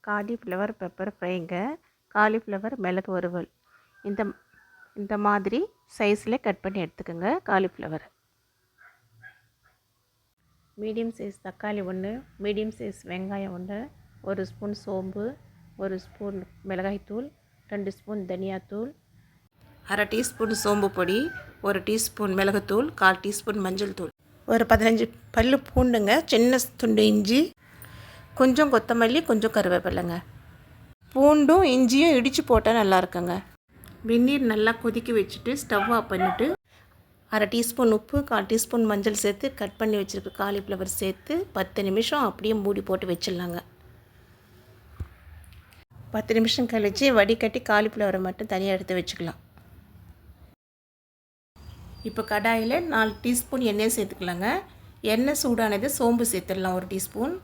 Cauliflower pepper ஃப்ரைங்க. Cauliflower மிளகு வறுவல். இந்த இந்த மாதிரி சைஸில் கட் பண்ணி எடுத்துக்கோங்க. காலிஃப்ளவர் மீடியம் சைஸ் தக்காளி 1, மீடியம் சைஸ் வெங்காயம் 1, 1 ஸ்பூன் சோம்பு, 1 ஸ்பூன் மிளகாய்த்தூள், 2 ஸ்பூன் தனியாத்தூள், அரை டீஸ்பூன் சோம்பு பொடி, 1 டீஸ்பூன் மிளகுத்தூள், 1/4 டீஸ்பூன் மஞ்சள் தூள், ஒரு 15 பல்லு பூண்டுங்க, சின்ன துண்டு இஞ்சி, கொஞ்சம் கொத்தமல்லி, கொஞ்சம் கருவேப்பிலைங்க. பூண்டும் இஞ்சியும் இடித்து போட்டால் நல்லா இருக்குங்க. வெந்நீர் நல்லா கொதிக்க வச்சுட்டு ஸ்டவ் ஆஃப் பண்ணிவிட்டு அரை டீஸ்பூன் உப்பு, 1/4 டீஸ்பூன் மஞ்சள் சேர்த்து கட் பண்ணி வச்சுருக்க காலிஃப்ளவர் சேர்த்து 10 நிமிஷம் அப்படியே மூடி போட்டு வச்சிடலாங்க. 10 நிமிஷம் கழித்து வடிகட்டி காலிஃப்ளவரை மட்டும் தனியாக எடுத்து வச்சுக்கலாம். இப்போ கடாயில் 4 டீஸ்பூன் எண்ணெய் சேர்த்துக்கலாங்க. எண்ணெய் சூடானது சோம்பு சேர்த்துடலாம். 1 டீஸ்பூன்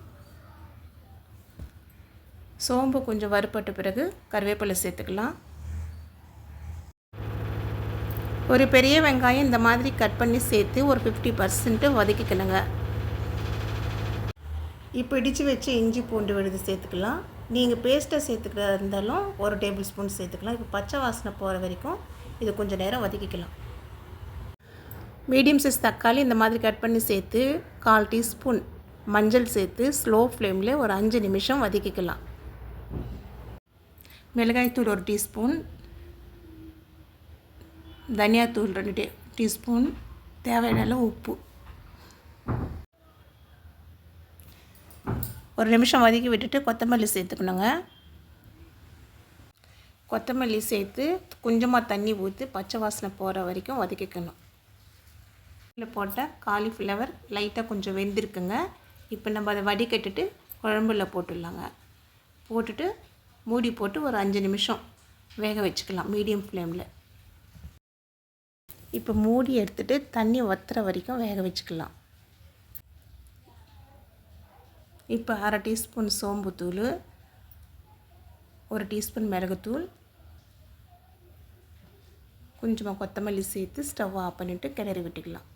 சோம்பு கொஞ்சம் வறுப்பட்ட பிறகு கருவேப்பிலை சேர்த்துக்கலாம். ஒரு பெரிய வெங்காயம் இந்த மாதிரி கட் பண்ணி சேர்த்து ஒரு 50% வதக்கிக்கணுங்க. இப்போ இடித்து வச்சு இஞ்சி பூண்டு விழுது சேர்த்துக்கலாம். நீங்கள் பேஸ்ட்டை சேர்த்துக்கிறதா இருந்தாலும் 1 டேபிள் ஸ்பூன் சேர்த்துக்கலாம். இப்போ பச்சை வாசனை போகிற வரைக்கும் இது கொஞ்சம் நேரம் வதக்கிக்கலாம். மீடியம் சைஸ் தக்காளி இந்த மாதிரி கட் பண்ணி சேர்த்து 1/4 டீஸ்பூன் மஞ்சள் சேர்த்து ஸ்லோ ஃப்ளேமில் ஒரு 5 நிமிஷம் வதக்கிக்கலாம். மிளகாய்த்தூள் 1 டீஸ்பூன், தனியாத்தூள் 2 டீஸ்பூன், தேவையான உப்பு. ஒரு நிமிஷம் வதக்கி விட்டுட்டு கொத்தமல்லி சேர்த்துக்கணுங்க. கொத்தமல்லி சேர்த்து கொஞ்சமாக தண்ணி ஊற்றி பச்சை வாசனை போகிற வரைக்கும் வதக்கிக்கணும். இதில் போட்ட காலிஃப்ளவர் லைட்டாக கொஞ்சம் வெந்திருக்குங்க. இப்போ நம்ம அதை வடிகட்டிட்டு குழம்புல போட்டுடலாங்க. போட்டுட்டு மூடி போட்டு ஒரு 5 நிமிஷம் வேக வச்சுக்கலாம் மீடியம் ஃப்ளேமில். இப்போ மூடி எடுத்துகிட்டு தண்ணி வற்றுற வரைக்கும் வேக வச்சுக்கலாம். இப்போ அரை டீஸ்பூன் சோம்புத்தூள், 1 டீஸ்பூன் மிளகுத்தூள், கொஞ்சமாக கொத்தமல்லி சேர்த்து ஸ்டவ் ஆஃப் பண்ணிவிட்டு கிளறி விட்டுக்கலாம்.